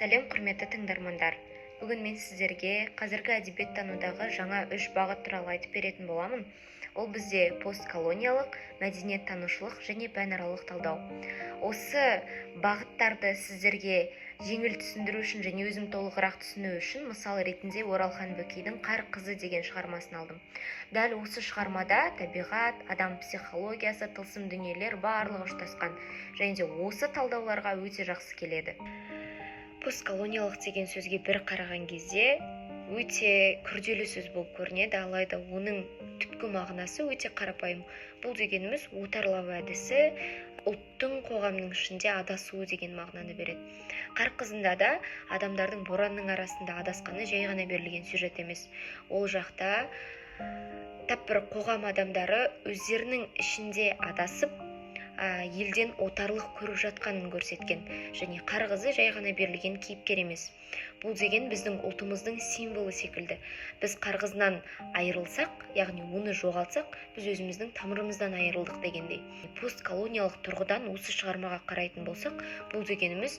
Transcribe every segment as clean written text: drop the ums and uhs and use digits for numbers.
Сәлем құрметті тыңдармандар. Бүгін мен сіздерге қазіргі әдебиеттанудағы жаңа 3 бағыт туралы айтып беретін боламын. Ол бізде постколониялық, мәдениеттанушылық және пәнаралық талдау. Осы бағыттарды сіздерге жеңіл түсіндіру үшін және өзім толығырақ түсіну үшін мысал ретінде Оралхан Бөкейдің «Қар қызы» деген шығармасын алдым. Дәл осы шығармада табиғат, адам психологиясы, тылсым дүниелер барлығы ұштасқан және де осы талдауларға өте жақсы келеді. Постколониялық деген сөзге бір қараған кезде өте күрделі сөз болып көрінеді, алайда оның түпкі мағынасы өте қарапайым. Бұл дегеніміз отарлау әдісі ұлттың қоғамның ішінде адасуы деген мағынаны береді. Қар қызында да адамдардың боранның арасында адасқаны жай ғана берілген сюжет емес. Ол жақта тап бір қоғам адамдары өздерінің ішінде адасып, елден отарлық көріп жатқанын көрсеткен, және қар қызы жай ғана берілген кейіпкер емес. Бұл деген біздің ұлтымыздың символы секілді. Біз қар қызынан айырылсақ, яғни оны жоғалтсақ, біз өзіміздің тамырымыздан айырылдық дегендей. Постколониялық тұрғыдан осы шығармаға қарайтын болсақ, бұл дегеніміз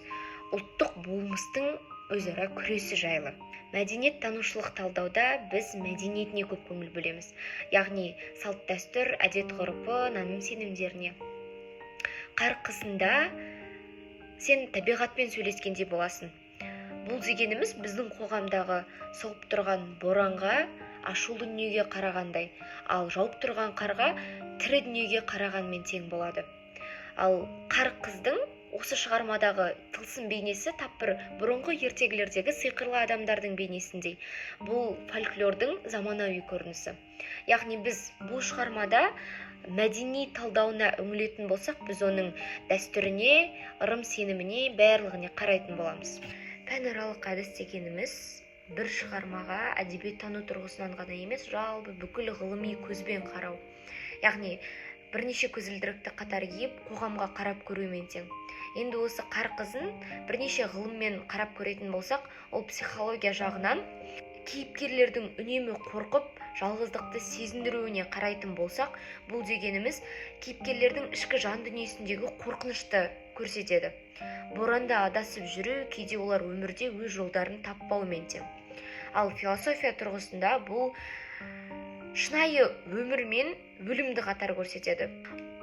ұлттық болмыстың өзара күресі жайлы. Мәдениеттанушылық талдауда біз мәдениетіне көп көңіл бөлеміз, яғни салт дәстүр, әдет ғұрпы, наным сенімдеріне. Қар қызында сен табиғатпен сөйлескендей боласың. Бұл дегеніміз біздің қоғамдағы соғып тұрған боранға ашулы дүниеге қарағандай, ал жауып тұрған қарға тірі дүниеге қарағанмен тең болады. Ал қар қыздың осы шығармадағы тылсым бейнесі тап бір бұрынғы ертегілердегі сиқырлы адамдардың бейнесіндей. Бұл фольклордың заманауи көрінісі. Яғни біз бұл шығармада мәдени талдауына үңілетін болсақ, біз оның дәстүріне, ырым сеніміне, барлығына қарайтын боламыз. Пәнаралық әдіс дегеніміз бір шығармаға әдебиеттану тұрғысынан ғана емес, жалпы бүкіл ғылыми көзбен қарау. Яғни бірнеше көзілдірікті қатар киіп, қоғамға қарап көрумен тең. Енді осы қар қызын бірнеше ғылыммен қарап көретін болсақ, ол психология жағынан кейіпкерлердің үнемі қорқып, жалғыздықты сезіндіруіне қарайтын болсақ, бұл дегеніміз кейіпкерлердің ішкі жан дүниесіндегі қорқынышты көрсетеді. Боранда адасып жүру, кейде олар өмірде өз жолдарын таппаумен тең. Ал философия тұрғысында бұл шынайы өмір мен өлімді қатар көрсетеді.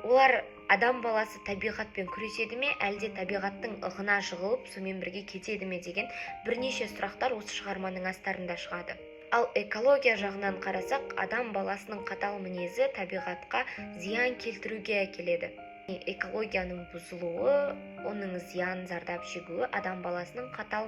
Олар адам баласы табиғатпен күреседі ме, әлде табиғаттың ығына жығылып, сонымен бірге кетеді ме деген бірнеше сұрақтар осы шығарманың астарында шығады. Ал экология жағынан қарасақ, адам баласының қатал мінезі табиғатқа зиян келтіруге әкеледі. Экологияның бұзылуы, оның зиян зардап шегуі адам баласының қатал